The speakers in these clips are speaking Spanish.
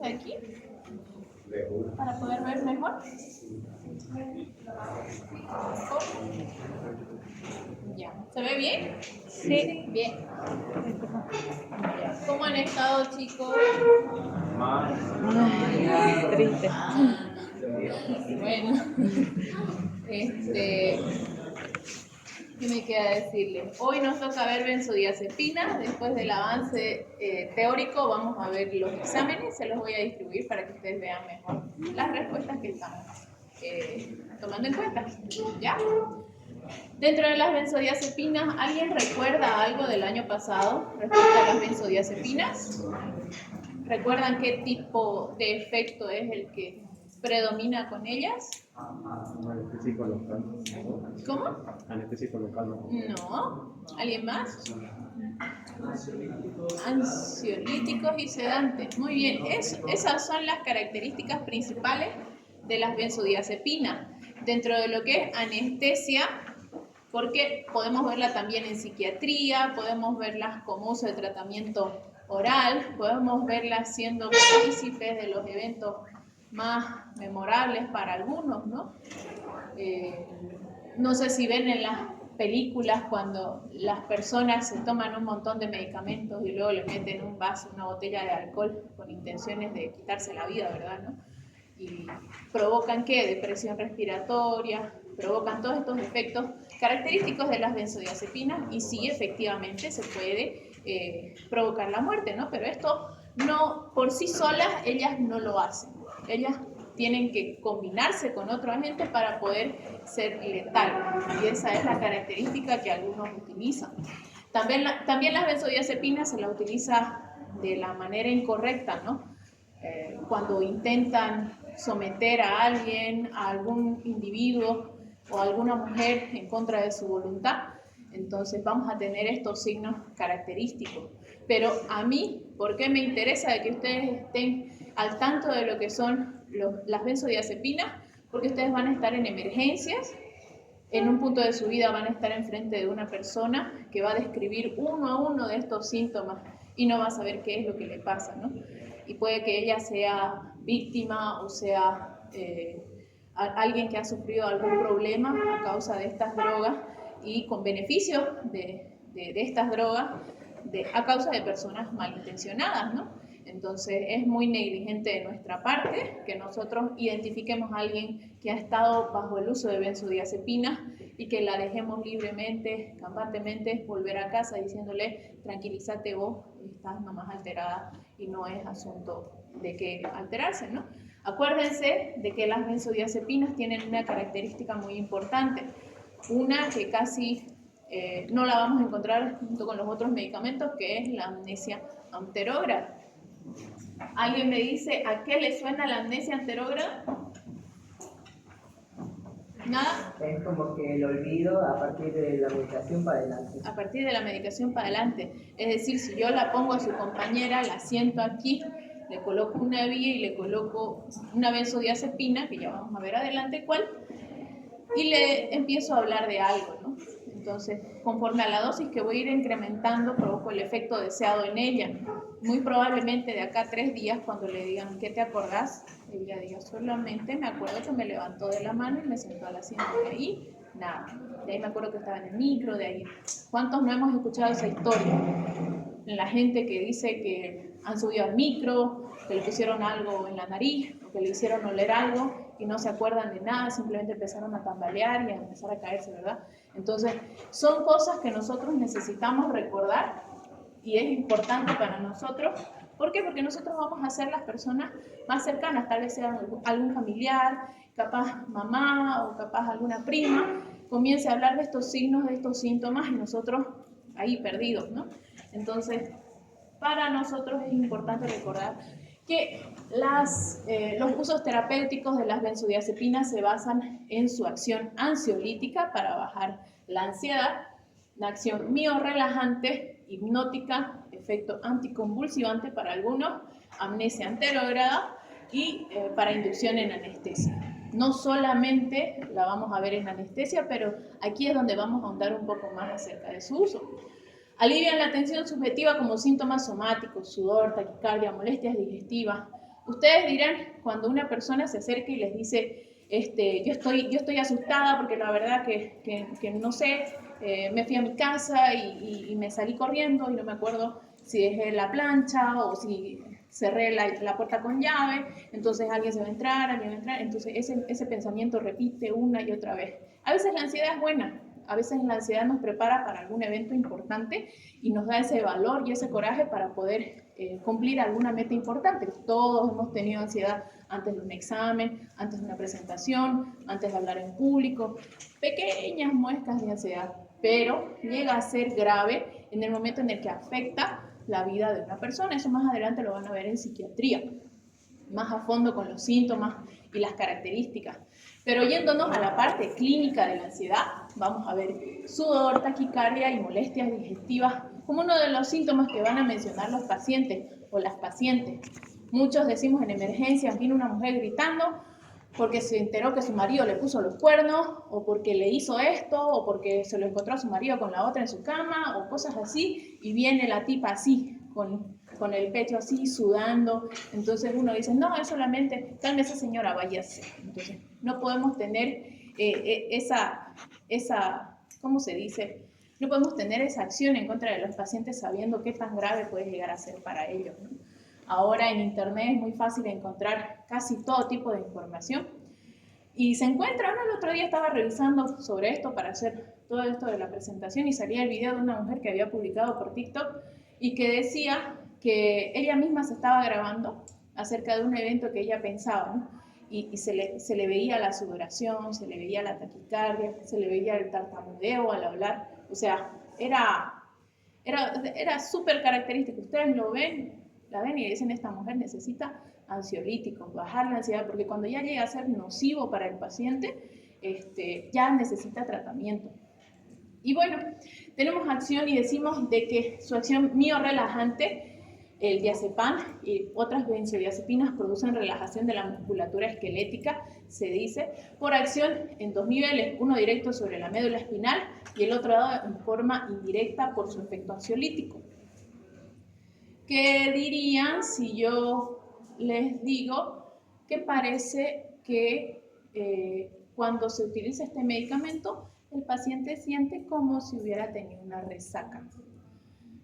aquí para poder ver mejor. Ya, ¿se ve bien? Sí. Bien. ¿Cómo han estado, chicos? Ay, triste. Bueno, ¿qué me queda decirles? Hoy nos toca ver benzodiazepinas. Después del avance teórico vamos a ver los exámenes. Se los voy a distribuir para que ustedes vean mejor las respuestas que estamos tomando en cuenta. ¿Ya? Dentro de las benzodiazepinas, ¿alguien recuerda algo del año pasado respecto a las benzodiazepinas? ¿Recuerdan qué tipo de efecto es el que predomina con ellas? Anestésico local. ¿Cómo? Anestésico local. No. ¿Alguien más? Ansiolíticos y sedantes. Muy bien. Esas son las características principales de las benzodiazepinas. Dentro de lo que es anestesia, porque podemos verla también en psiquiatría, podemos verlas como uso de tratamiento oral, podemos verlas siendo partícipes de los eventos más memorables para algunos, ¿no? No sé si ven en las películas cuando las personas se toman un montón de medicamentos y luego le meten un vaso, una botella de alcohol con intenciones de quitarse la vida, ¿verdad? ¿No? Y provocan ¿qué? Depresión respiratoria, provocan todos estos efectos característicos de las benzodiazepinas y sí, efectivamente se puede provocar la muerte, ¿no? Pero esto no, por sí solas, ellas no lo hacen. Ellas tienen que combinarse con otro agente para poder ser letal. Y esa es la característica que algunos utilizan. También las benzodiazepinas se las utiliza de la manera incorrecta, ¿no? Cuando intentan someter a alguien, a algún individuo o a alguna mujer en contra de su voluntad, entonces vamos a tener estos signos característicos. Pero a mí, ¿por qué me interesa de que ustedes estén al tanto de lo que son las benzodiazepinas? Porque ustedes van a estar en emergencias, en un punto de su vida van a estar enfrente de una persona que va a describir uno a uno de estos síntomas y no va a saber qué es lo que le pasa, ¿no? Y puede que ella sea víctima o sea alguien que ha sufrido algún problema a causa de estas drogas y con beneficios de estas drogas a causa de personas malintencionadas, ¿no? Entonces es muy negligente de nuestra parte que nosotros identifiquemos a alguien que ha estado bajo el uso de benzodiazepinas y que la dejemos libremente, campantemente volver a casa diciéndole tranquilízate vos, estás nomás alterada y no es asunto de que alterarse, ¿no? Acuérdense de que las benzodiazepinas tienen una característica muy importante, una que casi no la vamos a encontrar junto con los otros medicamentos, que es la amnesia anterógrada. ¿Alguien me dice a qué le suena la amnesia anterógrada? ¿Nada? Es como que el olvido a partir de la medicación para adelante. A partir de la medicación para adelante. Es decir, si yo la pongo a su compañera, la siento aquí, le coloco una vía y le coloco una benzodiazepina, que ya vamos a ver adelante cuál, y le empiezo a hablar de algo, ¿no? Entonces, conforme a la dosis que voy a ir incrementando, provoco el efecto deseado en ella. Muy probablemente de acá a 3 días, cuando le digan, ¿qué te acordás? Ella diga, solamente me acuerdo que me levantó de la mano y me sentó al asiento. De ahí, nada. De ahí me acuerdo que estaba en el micro, de ahí. ¿Cuántos no hemos escuchado esa historia? La gente que dice que han subido al micro, que le pusieron algo en la nariz, o que le hicieron oler algo, y no se acuerdan de nada, simplemente empezaron a tambalear y a empezar a caerse, ¿verdad? Entonces, son cosas que nosotros necesitamos recordar y es importante para nosotros. ¿Por qué? Porque nosotros vamos a ser las personas más cercanas, tal vez sea algún familiar, capaz mamá o capaz alguna prima, comience a hablar de estos signos, de estos síntomas y nosotros ahí perdidos, ¿no? Entonces, para nosotros es importante recordar que los usos terapéuticos de las benzodiazepinas se basan en su acción ansiolítica para bajar la ansiedad, la acción miorrelajante, hipnótica, efecto anticonvulsivante para algunos, amnesia anterógrada y para inducción en anestesia. No solamente la vamos a ver en anestesia, pero aquí es donde vamos a ahondar un poco más acerca de su uso. Alivian la tensión subjetiva como síntomas somáticos, sudor, taquicardia, molestias digestivas, Ustedes dirán, cuando una persona se acerca y les dice, yo estoy asustada porque la verdad que no sé, me fui a mi casa y me salí corriendo y no me acuerdo si dejé la plancha o si cerré la puerta con llave, entonces alguien va a entrar, entonces ese pensamiento repite una y otra vez. A veces la ansiedad es buena, a veces la ansiedad nos prepara para algún evento importante y nos da ese valor y ese coraje para poder cumplir alguna meta importante. Todos hemos tenido ansiedad antes de un examen, antes de una presentación, antes de hablar en público, pequeñas muestras de ansiedad, pero llega a ser grave en el momento en el que afecta la vida de una persona. Eso más adelante lo van a ver en psiquiatría, más a fondo con los síntomas y las características. Pero yéndonos a la parte clínica de la ansiedad, vamos a ver sudor, taquicardia y molestias digestivas como uno de los síntomas que van a mencionar los pacientes o las pacientes. Muchos decimos en emergencias, vino una mujer gritando porque se enteró que su marido le puso los cuernos, o porque le hizo esto, o porque se lo encontró a su marido con la otra en su cama, o cosas así, y viene la tipa así, con el pecho así, sudando. Entonces uno dice, no, es solamente, cálmese señora, váyase. Entonces no podemos tener ¿cómo se dice? No podemos tener esa acción en contra de los pacientes sabiendo qué tan grave puede llegar a ser para ellos, ¿no? Ahora en internet es muy fácil encontrar casi todo tipo de información y se encuentra, ¿no? El otro día estaba revisando sobre esto para hacer todo esto de la presentación y salía el video de una mujer que había publicado por TikTok y que decía que ella misma se estaba grabando acerca de un evento que ella pensaba, ¿no? Y se le veía la sudoración, se le veía la taquicardia, se le veía el tartamudeo al hablar, o sea, era súper característico. Ustedes la ven y dicen, esta mujer necesita ansiolíticos, bajar la ansiedad, porque cuando ya llega a ser nocivo para el paciente, ya necesita tratamiento. Y bueno, tenemos acción y decimos de que su acción miorrelajante, el diazepam y otras benzodiazepinas producen relajación de la musculatura esquelética, se dice, por acción en dos niveles, uno directo sobre la médula espinal y el otro dado en forma indirecta por su efecto ansiolítico. ¿Qué dirían si yo les digo que parece que cuando se utiliza este medicamento, el paciente siente como si hubiera tenido una resaca?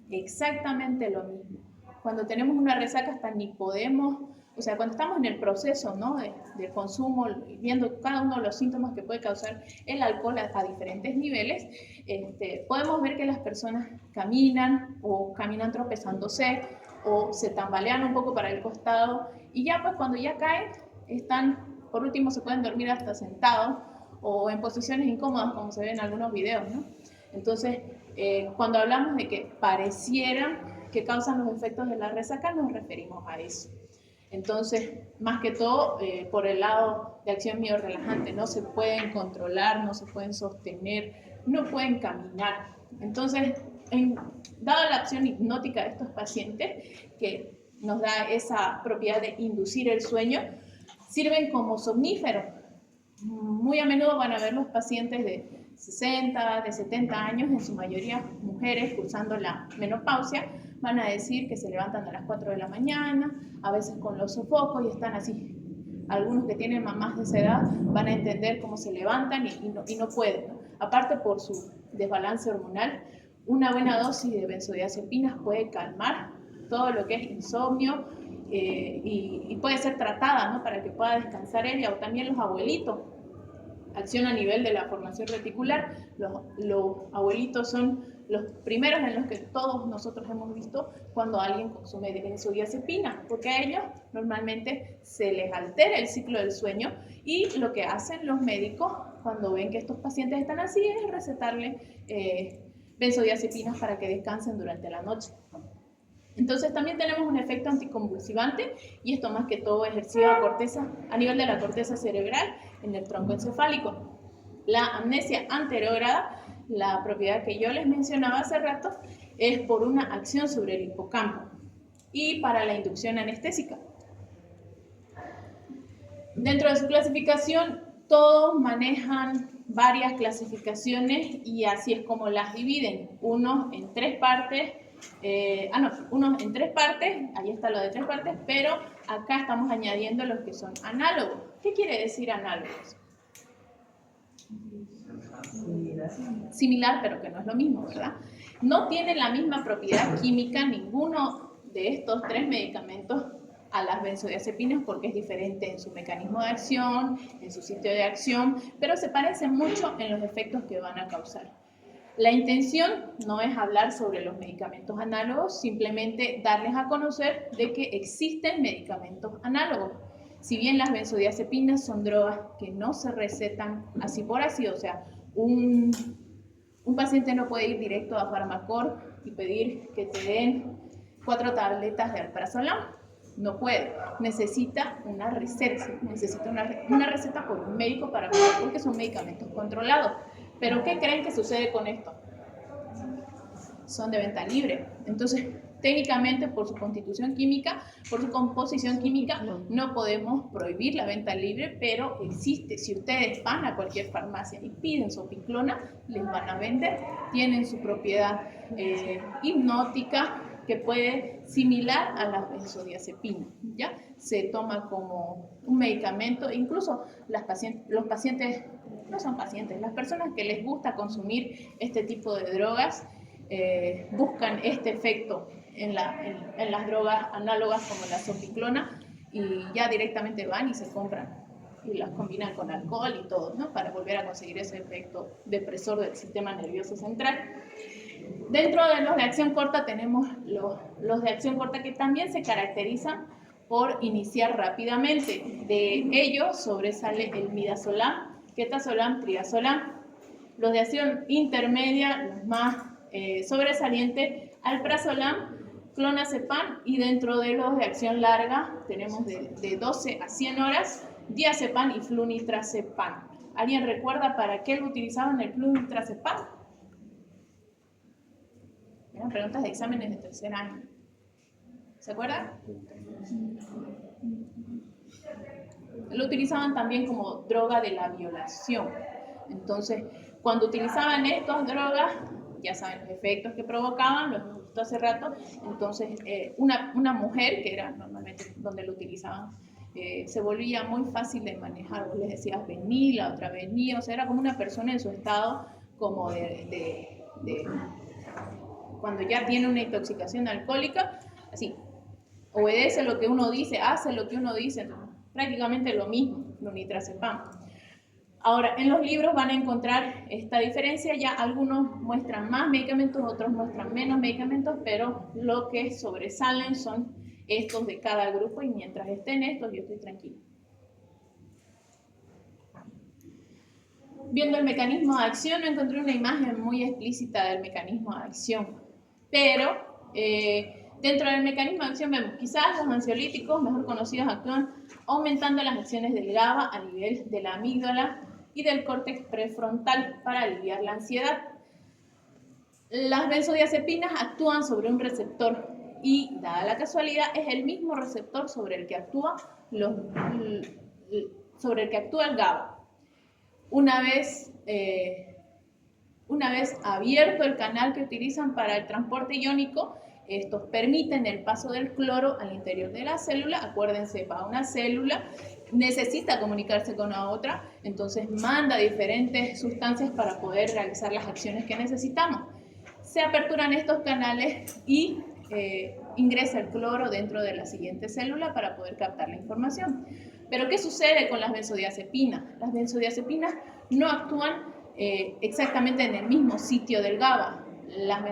Exactamente lo mismo. Cuando tenemos una resaca hasta ni podemos, o sea, cuando estamos en el proceso, ¿no?, del consumo, viendo cada uno de los síntomas que puede causar el alcohol a diferentes niveles, podemos ver que las personas caminan o caminan tropezándose o se tambalean un poco para el costado y ya pues cuando ya caen, por último se pueden dormir hasta sentados o en posiciones incómodas como se ve en algunos videos, ¿no? Entonces, cuando hablamos de que pareciera que causan los efectos de la resaca, nos referimos a eso. Entonces, más que todo, por el lado de acción miorrelajante, no se pueden controlar, no se pueden sostener, no pueden caminar. Entonces, dada la acción hipnótica de estos pacientes, que nos da esa propiedad de inducir el sueño, sirven como somníferos. Muy a menudo van a ver los pacientes de 60, de 70 años, en su mayoría mujeres cursando la menopausia, van a decir que se levantan a las 4 de la mañana, a veces con los sofocos y están así. Algunos que tienen mamás de esa edad van a entender cómo se levantan y no pueden, ¿no? Aparte por su desbalance hormonal, una buena dosis de benzodiazepinas puede calmar todo lo que es insomnio y puede ser tratada, ¿no?, para que pueda descansar ella, o también los abuelitos. Acción a nivel de la formación reticular. Los abuelitos son los primeros en los que todos nosotros hemos visto cuando alguien consume benzodiazepina, porque a ellos normalmente se les altera el ciclo del sueño y lo que hacen los médicos cuando ven que estos pacientes están así es recetarle benzodiazepinas para que descansen durante la noche. Entonces también tenemos un efecto anticonvulsivante y esto más que todo ejercido a nivel de la corteza cerebral en el tronco encefálico. La amnesia anterograda, la propiedad que yo les mencionaba hace rato, es por una acción sobre el hipocampo y para la inducción anestésica. Dentro de su clasificación, todos manejan varias clasificaciones y así es como las dividen. Unos en 3 partes, uno en 3 partes, ahí está lo de 3 partes, pero acá estamos añadiendo los que son análogos. ¿Qué quiere decir análogos? Similar, pero que no es lo mismo, ¿verdad? No tiene la misma propiedad química ninguno de estos 3 medicamentos a las benzodiazepinas porque es diferente en su mecanismo de acción, en su sitio de acción, pero se parecen mucho en los efectos que van a causar. La intención no es hablar sobre los medicamentos análogos, simplemente darles a conocer de que existen medicamentos análogos. Si bien las benzodiazepinas son drogas que no se recetan así por así, o sea, un paciente no puede ir directo a Farmacor y pedir que te den 4 tabletas de alprazolam. No puede. Necesita una receta. Necesita una receta por un médico para poder, porque son medicamentos controlados. Pero ¿qué creen que sucede con esto? Son de venta libre. Entonces, técnicamente, por su constitución química, por su composición química, no podemos prohibir la venta libre, pero existe. Si ustedes van a cualquier farmacia y piden Sopiclona, les van a vender. Tienen su propiedad hipnótica, que puede similar a la benzodiazepina, ¿ya? Se toma como un medicamento, incluso los pacientes, no son pacientes, las personas que les gusta consumir este tipo de drogas buscan este efecto en las drogas análogas como la Sopiclona y ya directamente van y se compran y las combinan con alcohol y todo, ¿no? Para volver a conseguir ese efecto depresor del sistema nervioso central. Dentro de los de acción corta tenemos los de acción corta que también se caracterizan por iniciar rápidamente. De ellos sobresale el midazolam, ketazolam, triazolam. Los de acción intermedia, los más sobresalientes, alprazolam, clonazepam, y dentro de los de acción larga tenemos de 12 a 100 horas, diazepam y flunitrazepam. ¿Alguien recuerda para qué lo utilizaban el flunitrazepam? Eran preguntas de exámenes de tercer año. ¿Se acuerdan? Lo utilizaban también como droga de la violación. Entonces, cuando utilizaban estas drogas, ya saben los efectos que provocaban, lo hemos visto hace rato. Entonces, una mujer, que era normalmente donde lo utilizaban, se volvía muy fácil de manejar. Vos les decías vení, la otra vení, o sea, era como una persona en su estado como de cuando ya tiene una intoxicación alcohólica, así, obedece lo que uno dice, hace lo que uno dice, prácticamente lo mismo, flunitrazepam. Ahora, en los libros van a encontrar esta diferencia, ya algunos muestran más medicamentos, otros muestran menos medicamentos, pero lo que sobresalen son estos de cada grupo y mientras estén estos yo estoy tranquila. Viendo el mecanismo de acción, no encontré una imagen muy explícita del mecanismo de acción, pero dentro del mecanismo de acción vemos quizás los ansiolíticos, mejor conocidos, actúan aumentando las acciones del GABA a nivel de la amígdala y del córtex prefrontal para aliviar la ansiedad. Las benzodiazepinas actúan sobre un receptor y, dada la casualidad, es el mismo receptor sobre el que actúa el GABA. Una vez abierto el canal que utilizan para el transporte iónico, estos permiten el paso del cloro al interior de la célula. Acuérdense, va una célula, necesita comunicarse con la otra, entonces manda diferentes sustancias para poder realizar las acciones que necesitamos. Se aperturan estos canales y ingresa el cloro dentro de la siguiente célula para poder captar la información. Pero ¿qué sucede con las benzodiazepinas? Las benzodiazepinas no actúan exactamente en el mismo sitio del GABA. Las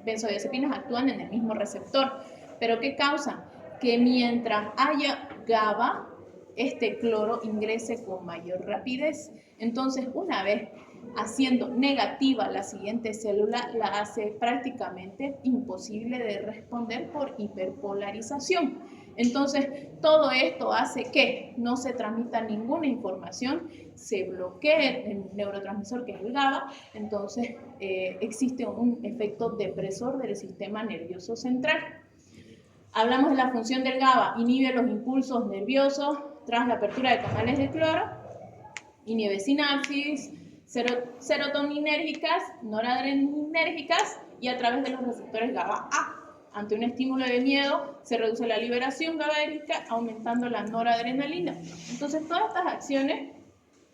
benzodiazepinas actúan en el mismo receptor. ¿Pero qué causan? Que mientras haya GABA, este cloro ingrese con mayor rapidez. Entonces, una vez haciendo negativa la siguiente célula, la hace prácticamente imposible de responder por hiperpolarización. Entonces, todo esto hace que no se transmita ninguna información, se bloquee el neurotransmisor que es el GABA, entonces existe un efecto depresor del sistema nervioso central. Hablamos de la función del GABA, inhibe los impulsos nerviosos tras la apertura de canales de cloro, inhibe sinapsis, serotoninérgicas, noradrenérgicas y a través de los receptores GABA-A. Ante un estímulo de miedo, se reduce la liberación GABAérgica, aumentando la noradrenalina. Entonces, todas estas acciones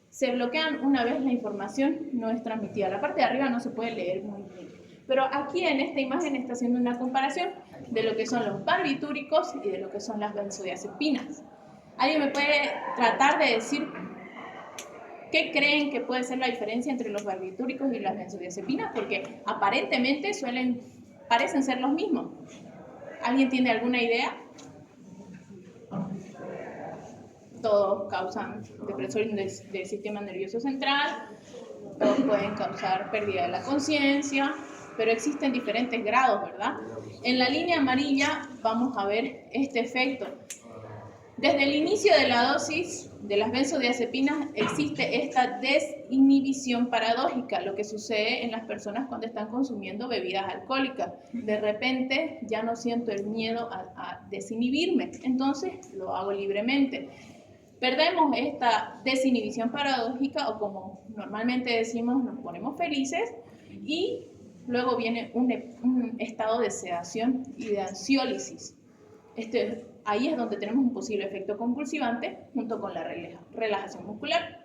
se bloquean una vez la información no es transmitida. La parte de arriba no se puede leer muy bien. Pero aquí en esta imagen está haciendo una comparación de lo que son los barbitúricos y de lo que son las benzodiazepinas. ¿Alguien me puede tratar de decir qué creen que puede ser la diferencia entre los barbitúricos y las benzodiazepinas? Porque aparentemente parecen ser los mismos. ¿Alguien tiene alguna idea? Todos causan depresión del sistema nervioso central, todos pueden causar pérdida de la conciencia, pero existen diferentes grados, ¿verdad? En la línea amarilla vamos a ver este efecto. Desde el inicio de la dosis de las benzodiazepinas existe esta desinhibición paradójica, lo que sucede en las personas cuando están consumiendo bebidas alcohólicas. De repente ya no siento el miedo a desinhibirme, entonces lo hago libremente. Perdemos esta desinhibición paradójica, o como normalmente decimos, nos ponemos felices, y luego viene un estado de sedación y de ansiólisis. Ahí es donde tenemos un posible efecto compulsivante junto con la relajación muscular.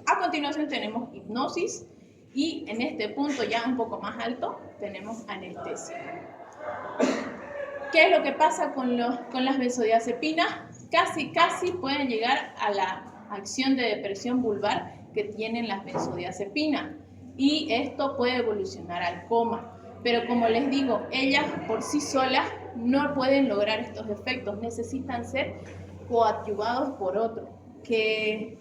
A continuación tenemos hipnosis y en este punto ya un poco más alto tenemos anestesia. ¿Qué es lo que pasa con las benzodiazepinas? Casi pueden llegar a la acción de depresión vulvar que tienen las benzodiazepinas, y esto puede evolucionar al coma. Pero como les digo, ellas por sí solas no pueden lograr estos efectos, necesitan ser coadyuvados por otro. ¿Qué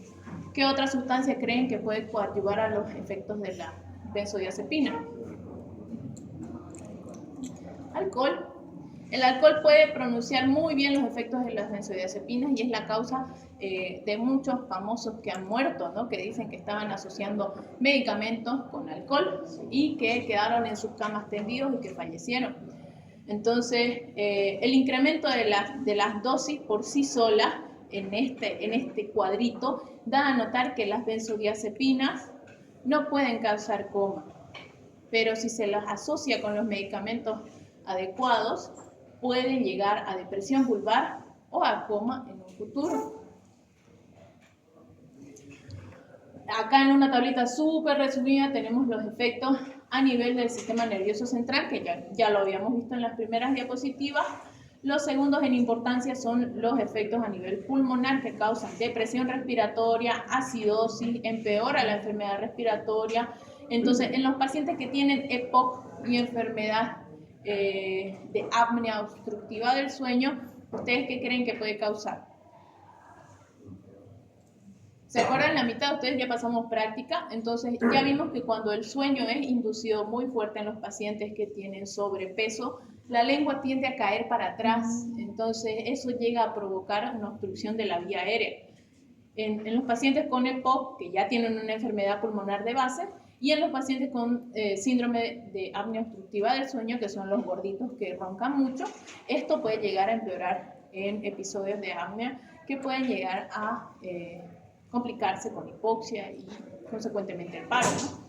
otra sustancia creen que puede coadyuvar a los efectos de la benzodiazepina? Alcohol. El alcohol puede pronunciar muy bien los efectos de las benzodiazepinas y es la causa de muchos famosos que han muerto, ¿no? Que dicen que estaban asociando medicamentos con alcohol y que quedaron en sus camas tendidos y que fallecieron. Entonces, el incremento de las dosis por sí solas en este cuadrito da a notar que las benzodiazepinas no pueden causar coma, pero si se las asocia con los medicamentos adecuados, pueden llegar a depresión vulvar o a coma en un futuro. Acá en una tablita súper resumida tenemos los efectos a nivel del sistema nervioso central, que ya lo habíamos visto en las primeras diapositivas. Los segundos en importancia son los efectos a nivel pulmonar, que causan depresión respiratoria, acidosis, empeora la enfermedad respiratoria. Entonces, en los pacientes que tienen EPOC y enfermedad de apnea obstructiva del sueño, ¿ustedes qué creen que puede causar? ¿Se acuerdan? La mitad de ustedes ya pasamos práctica, entonces ya vimos que cuando el sueño es inducido muy fuerte en los pacientes que tienen sobrepeso, la lengua tiende a caer para atrás, entonces eso llega a provocar una obstrucción de la vía aérea. En los pacientes con EPOC, que ya tienen una enfermedad pulmonar de base, y en los pacientes con síndrome de apnea obstructiva del sueño, que son los gorditos que roncan mucho, esto puede llegar a empeorar en episodios de apnea que pueden llegar a complicarse con hipoxia y consecuentemente el paro, ¿no?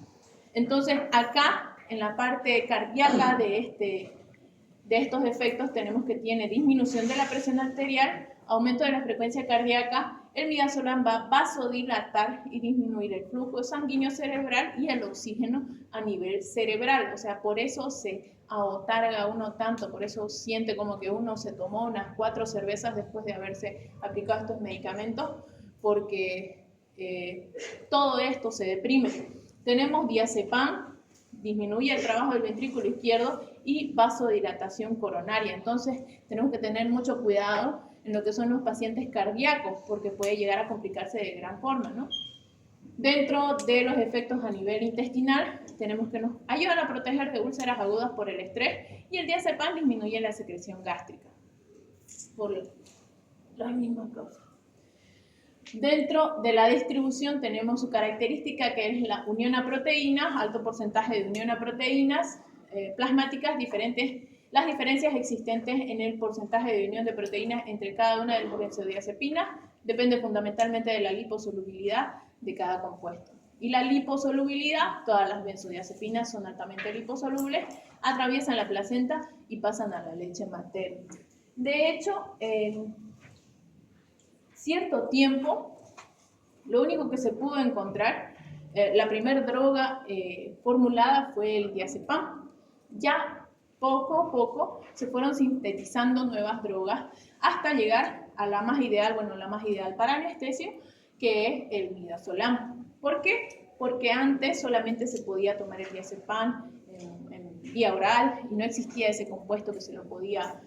Entonces acá en la parte cardíaca de estos efectos tenemos que tiene disminución de la presión arterial, aumento de la frecuencia cardíaca, el midazolam va a vasodilatar y disminuir el flujo sanguíneo cerebral y el oxígeno a nivel cerebral. O sea, por eso se abotarga uno tanto, por eso siente como que uno se tomó unas 4 cervezas después de haberse aplicado estos medicamentos, porque todo esto se deprime. Tenemos diazepam, disminuye el trabajo del ventrículo izquierdo, y vasodilatación coronaria. Entonces tenemos que tener mucho cuidado en lo que son los pacientes cardíacos, porque puede llegar a complicarse de gran forma, ¿no? Dentro de los efectos a nivel intestinal, tenemos que nos ayudan a proteger de úlceras agudas por el estrés, y el diazepam disminuye la secreción gástrica por las mismas causas. Dentro de la distribución tenemos su característica, que es la unión a proteínas, alto porcentaje de unión a proteínas plasmáticas, las diferencias existentes en el porcentaje de unión de proteínas entre cada una de las benzodiazepinas depende fundamentalmente de la liposolubilidad de cada compuesto. Y la liposolubilidad, todas las benzodiazepinas son altamente liposolubles, atraviesan la placenta y pasan a la leche materna. De hecho, en cierto tiempo, lo único que se pudo encontrar, la primera droga formulada fue el diazepam. Ya poco a poco se fueron sintetizando nuevas drogas hasta llegar a la más ideal, bueno, la más ideal para anestesia, que es el midazolam. ¿Por qué? Porque antes solamente se podía tomar el diazepam en vía oral y no existía ese compuesto que se lo podía,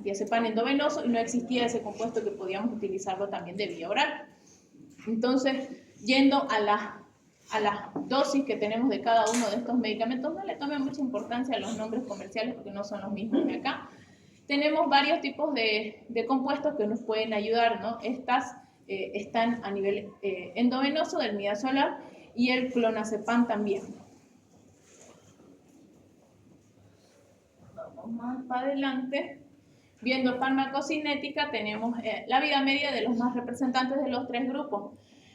diazepam endovenoso, y no existía ese compuesto que podíamos utilizarlo también de vía oral. Entonces, yendo a las dosis que tenemos de cada uno de estos medicamentos, no le tomen mucha importancia a los nombres comerciales porque no son los mismos de acá. Tenemos varios tipos de compuestos que nos pueden ayudar, ¿no? Estas están a nivel endovenoso del midazolam y el clonazepam también. Vamos más para adelante. Viendo farmacocinética, tenemos la vida media de los más representantes de los tres grupos.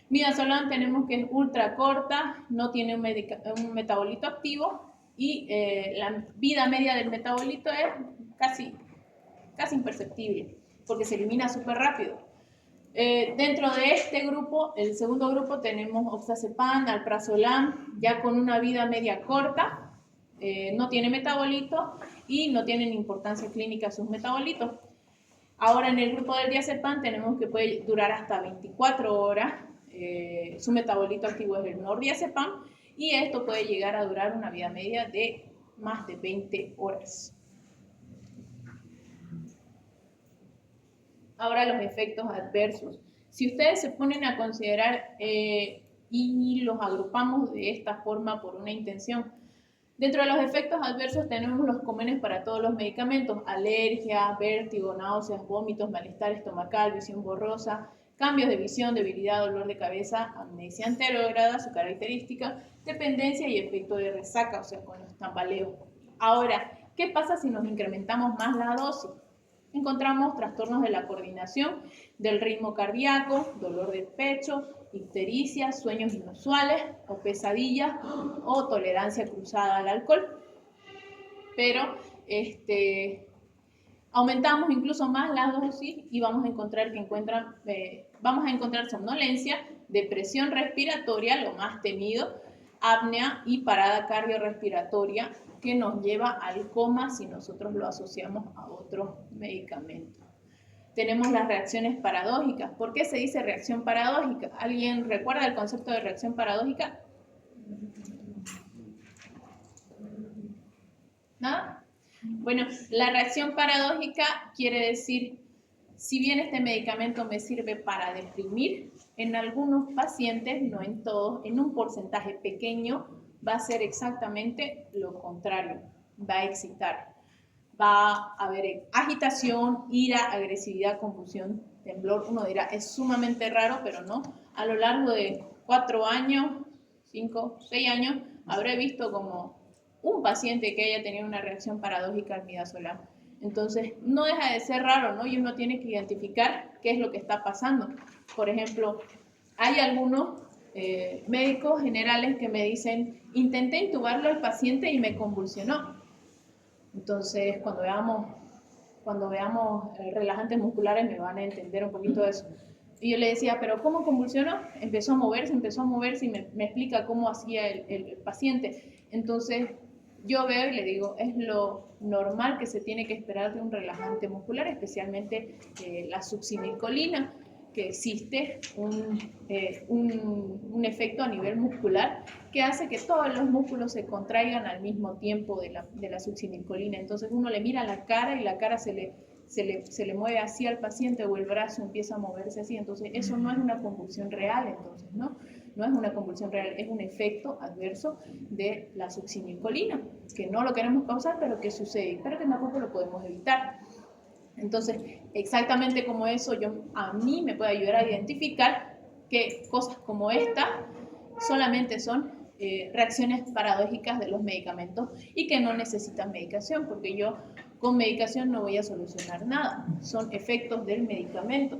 Midazolam tenemos que es ultra corta, no tiene un metabolito activo y la vida media del metabolito es casi imperceptible porque se elimina súper rápido. Dentro de este grupo, el segundo grupo, tenemos oxazepam, alprazolam, ya con una vida media corta, no tiene metabolitos y no tienen importancia clínica sus metabolitos. Ahora en el grupo del diazepam tenemos que puede durar hasta 24 horas, su metabolito activo es el nordiazepam y esto puede llegar a durar una vida media de más de 20 horas. Ahora los efectos adversos. Si ustedes se ponen a considerar y los agrupamos de esta forma por una intención, dentro de los efectos adversos tenemos los comunes para todos los medicamentos: alergia, vértigo, náuseas, vómitos, malestar estomacal, visión borrosa, cambios de visión, debilidad, dolor de cabeza, amnesia anterograda, su característica, dependencia y efecto de resaca, o sea, con los tambaleos. Ahora, ¿qué pasa si nos incrementamos más la dosis? Encontramos trastornos de la coordinación, del ritmo cardíaco, dolor de pecho, ictericia, sueños inusuales o pesadillas o tolerancia cruzada al alcohol. Pero aumentamos incluso más la dosis y vamos a encontrar somnolencia, depresión respiratoria, lo más temido, apnea y parada cardiorrespiratoria, que nos lleva al coma si nosotros lo asociamos a otros medicamentos. Tenemos las reacciones paradójicas. ¿Por qué se dice reacción paradójica? ¿Alguien recuerda el concepto de reacción paradójica? ¿Nada? Bueno, la reacción paradójica quiere decir, si bien este medicamento me sirve para deprimir, en algunos pacientes, no en todos, en un porcentaje pequeño, va a ser exactamente lo contrario, va a excitar. Va a haber agitación, ira, agresividad, confusión, temblor. Uno dirá, es sumamente raro, pero no. A lo largo de 4 años, 5, 6 años, habré visto como un paciente que haya tenido una reacción paradójica al midazolam. Entonces, no deja de ser raro, ¿no? Y uno tiene que identificar qué es lo que está pasando. Por ejemplo, hay algunos médicos generales que me dicen, intenté intubarlo al paciente y me convulsionó. Entonces, cuando veamos relajantes musculares me van a entender un poquito de eso. Y yo le decía, ¿pero cómo convulsionó? Empezó a moverse y me explica cómo hacía el paciente. Entonces, yo veo y le digo, es lo normal que se tiene que esperar de un relajante muscular, especialmente la succinilcolina, que existe un efecto a nivel muscular que hace que todos los músculos se contraigan al mismo tiempo de la succinilcolina. Entonces uno le mira la cara y la cara se le mueve así al paciente, o el brazo empieza a moverse así. Entonces eso no es una convulsión real, entonces, ¿no? No es una convulsión real, es un efecto adverso de la succinilcolina, que no lo queremos causar, pero que sucede, pero que tampoco lo podemos evitar. Entonces, exactamente como eso, a mí me puede ayudar a identificar que cosas como esta solamente son reacciones paradójicas de los medicamentos y que no necesitan medicación, porque yo con medicación no voy a solucionar nada, son efectos del medicamento.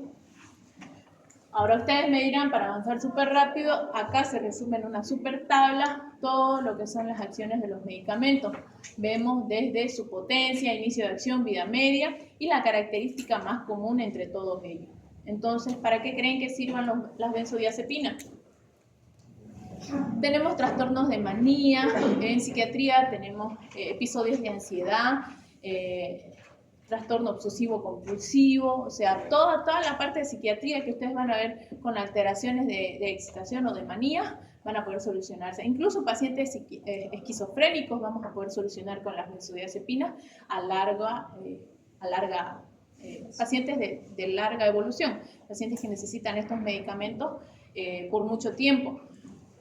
Ahora ustedes me dirán, para avanzar súper rápido, acá se resume en una súper tabla todo lo que son las acciones de los medicamentos. Vemos desde su potencia, inicio de acción, vida media y la característica más común entre todos ellos. Entonces, ¿para qué creen que sirvan las benzodiazepinas? Tenemos trastornos de manía, en psiquiatría tenemos episodios de ansiedad, trastorno obsesivo compulsivo, o sea, toda la parte de psiquiatría que ustedes van a ver con alteraciones de excitación o de manía van a poder solucionarse. Incluso pacientes esquizofrénicos vamos a poder solucionar con las benzodiazepinas pacientes de larga evolución, pacientes que necesitan estos medicamentos por mucho tiempo.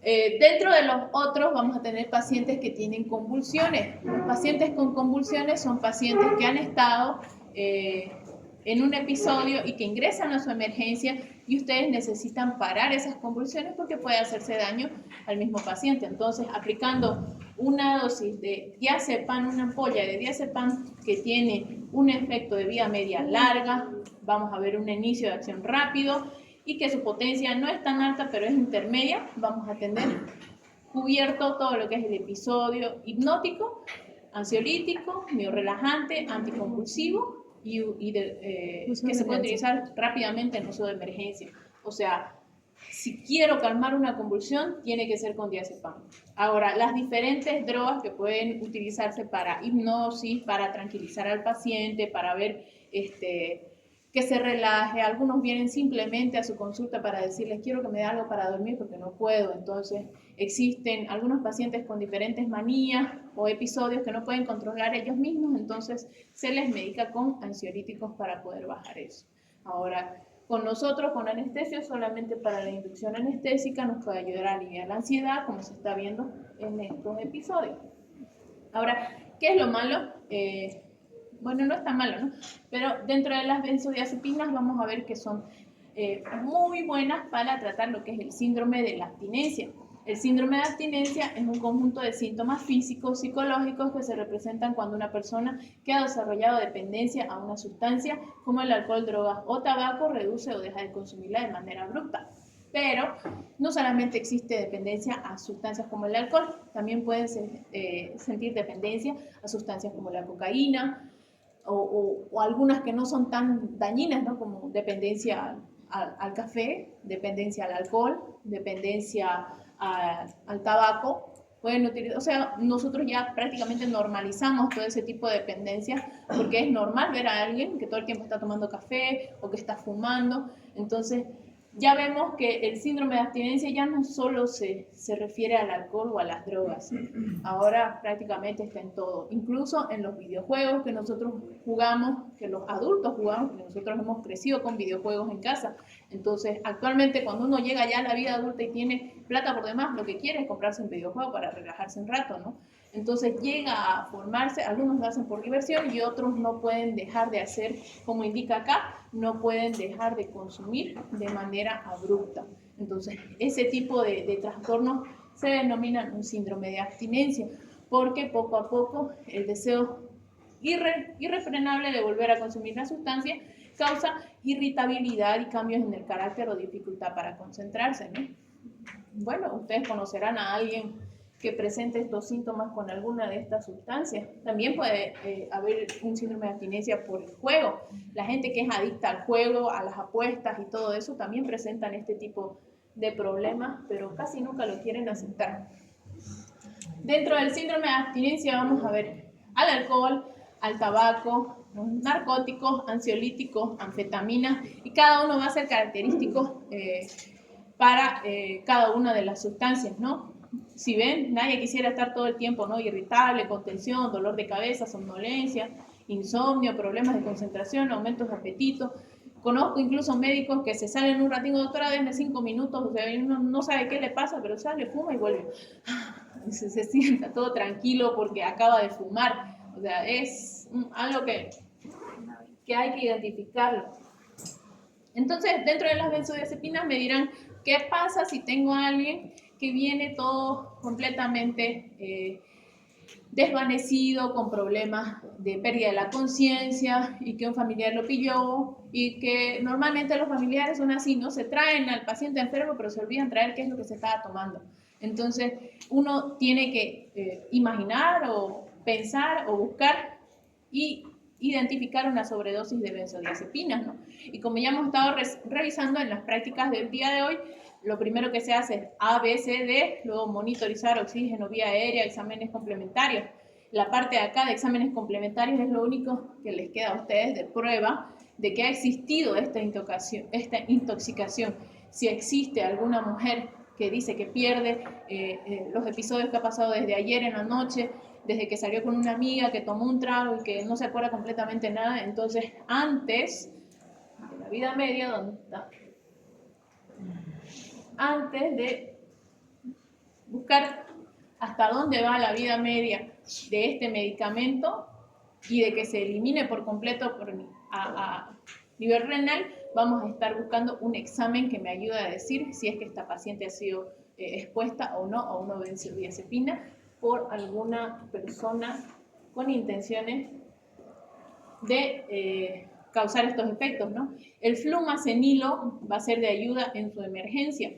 Dentro de los otros vamos a tener pacientes que tienen convulsiones. Los pacientes con convulsiones son pacientes que han estado en un episodio y que ingresan a su emergencia y ustedes necesitan parar esas convulsiones porque puede hacerse daño al mismo paciente. Entonces, aplicando una dosis de diazepam, una ampolla de diazepam que tiene un efecto de vía media larga, vamos a ver un inicio de acción rápido y que su potencia no es tan alta, pero es intermedia, vamos a tener cubierto todo lo que es el episodio hipnótico, ansiolítico, miorrelajante, anticonvulsivo que se puede utilizar rápidamente en uso de emergencia. O sea, si quiero calmar una convulsión, tiene que ser con diazepam. Ahora, las diferentes drogas que pueden utilizarse para hipnosis, para tranquilizar al paciente, para ver que se relaje. Algunos vienen simplemente a su consulta para decirles quiero que me dé algo para dormir porque no puedo. Entonces existen algunos pacientes con diferentes manías o episodios que no pueden controlar ellos mismos, entonces se les medica con ansiolíticos para poder bajar eso. Ahora, con nosotros, con anestesia, solamente para la inducción anestésica nos puede ayudar a aliviar la ansiedad, como se está viendo en estos episodios. Ahora, ¿qué es lo malo? Bueno, no es tan malo, ¿no? Pero dentro de las benzodiazepinas vamos a ver que son muy buenas para tratar lo que es el síndrome de la abstinencia. El síndrome de abstinencia es un conjunto de síntomas físicos, psicológicos que se representan cuando una persona que ha desarrollado dependencia a una sustancia como el alcohol, drogas o tabaco reduce o deja de consumirla de manera abrupta. Pero no solamente existe dependencia a sustancias como el alcohol, también pueden sentir dependencia a sustancias como la cocaína, o algunas que no son tan dañinas, ¿no? Como dependencia al café, dependencia al alcohol, dependencia al tabaco. Pueden utilizar, o sea, nosotros ya prácticamente normalizamos todo ese tipo de dependencia porque es normal ver a alguien que todo el tiempo está tomando café o que está fumando. Entonces, ya vemos que el síndrome de abstinencia ya no solo se refiere al alcohol o a las drogas, ahora prácticamente está en todo, incluso en los videojuegos que nosotros jugamos, que los adultos jugamos, porque nosotros hemos crecido con videojuegos en casa. Entonces, actualmente cuando uno llega ya a la vida adulta y tiene plata por demás, lo que quiere es comprarse un videojuego para relajarse un rato, ¿no? Entonces llega a formarse, algunos lo hacen por diversión y otros no pueden dejar de hacer, como indica acá, no pueden dejar de consumir de manera abrupta. Entonces, ese tipo de trastornos se denominan un síndrome de abstinencia, porque poco a poco el deseo irrefrenable de volver a consumir la sustancia causa irritabilidad y cambios en el carácter o dificultad para concentrarse, ¿no? Bueno, ustedes conocerán a alguien que presente estos síntomas con alguna de estas sustancias. También puede haber un síndrome de abstinencia por el juego. La gente que es adicta al juego, a las apuestas y todo eso, también presentan este tipo de problemas, pero casi nunca lo quieren aceptar. Dentro del síndrome de abstinencia vamos a ver al alcohol, al tabaco, narcóticos, ansiolíticos, anfetaminas, y cada uno va a ser característico para cada una de las sustancias, ¿no? Si ven, nadie quisiera estar todo el tiempo, ¿no? Irritable, con tensión, dolor de cabeza, somnolencia, insomnio, problemas de concentración, aumentos de apetito. Conozco incluso médicos que se salen un ratito, doctora, denme 5 minutos, o sea, uno no sabe qué le pasa, pero sale, fuma y vuelve. Se sienta todo tranquilo porque acaba de fumar. O sea, es algo que hay que identificarlo. Entonces, dentro de las benzodiazepinas me dirán, ¿qué pasa si tengo a alguien que viene todo completamente desvanecido, con problemas de pérdida de la conciencia y que un familiar lo pilló y que normalmente los familiares son así, ¿no? Se traen al paciente enfermo pero se olvidan traer qué es lo que se estaba tomando. Entonces uno tiene que imaginar o pensar o buscar y identificar una sobredosis de benzodiazepinas, ¿no? Y como ya hemos estado revisando en las prácticas del día de hoy, lo primero que se hace es ABCD, luego monitorizar oxígeno, vía aérea, exámenes complementarios. La parte de acá de exámenes complementarios es lo único que les queda a ustedes de prueba de que ha existido esta intoxicación. Si existe alguna mujer que dice que pierde los episodios que ha pasado desde ayer en la noche, desde que salió con una amiga, que tomó un trago y que no se acuerda completamente nada, entonces antes de la vida media, ¿dónde está? Antes de buscar hasta dónde va la vida media de este medicamento y de que se elimine por completo a nivel renal, vamos a estar buscando un examen que me ayude a decir si es que esta paciente ha sido expuesta o no a una benzodiazepina por alguna persona con intenciones de causar estos efectos, ¿no? El flumacenilo va a ser de ayuda en su emergencia.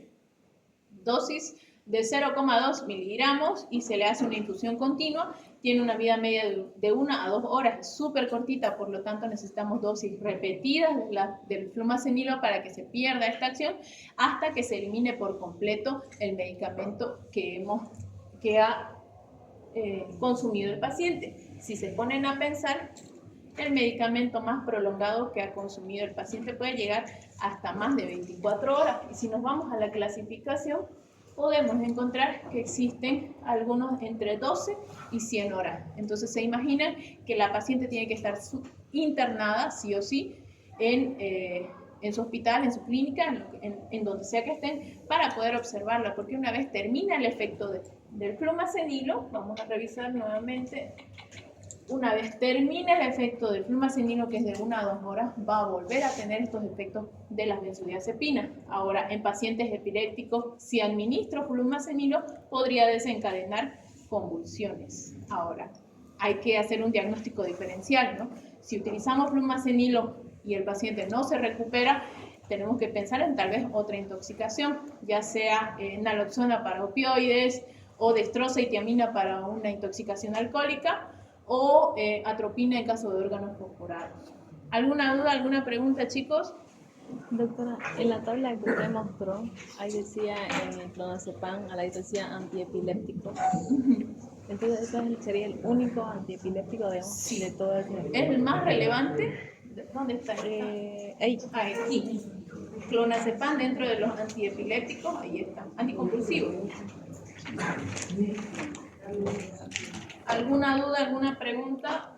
Dosis de 0,2 miligramos y se le hace una infusión continua. Tiene una vida media de 1 a 2 horas, súper cortita, por lo tanto necesitamos dosis repetidas del flumacenilo para que se pierda esta acción hasta que se elimine por completo el medicamento que ha consumido el paciente. Si se ponen a pensar, el medicamento más prolongado que ha consumido el paciente puede llegar hasta más de 24 horas. Y si nos vamos a la clasificación, podemos encontrar que existen algunos entre 12 y 100 horas. Entonces se imaginan que la paciente tiene que estar internada, sí o sí, en su hospital, en su clínica, en donde sea que estén, para poder observarla, porque una vez termina el efecto del flumacenilo, vamos a revisar nuevamente, una vez termina el efecto del flumacenilo, que es de 1 a 2 horas, va a volver a tener estos efectos de las benzodiazepinas. Ahora, en pacientes epilépticos, si administro flumacenilo, podría desencadenar convulsiones. Ahora, hay que hacer un diagnóstico diferencial, ¿no? Si utilizamos flumacenilo y el paciente no se recupera, tenemos que pensar en tal vez otra intoxicación, ya sea naloxona para opioides o dextrosa y tiamina para una intoxicación alcohólica, o atropina en caso de órganos corporales. ¿Alguna duda, alguna pregunta, chicos? Doctora, en la tabla que usted mostró, ahí decía en el clonazepam, ahí decía antiepiléptico. Entonces, ¿ese sería el único antiepiléptico de todo el tiempo? ¿Es el más relevante? ¿Dónde está? Ahí. Aquí. Clonazepam dentro de los antiepilépticos, ahí está. Anticompulsivos. ¿Alguna duda, alguna pregunta?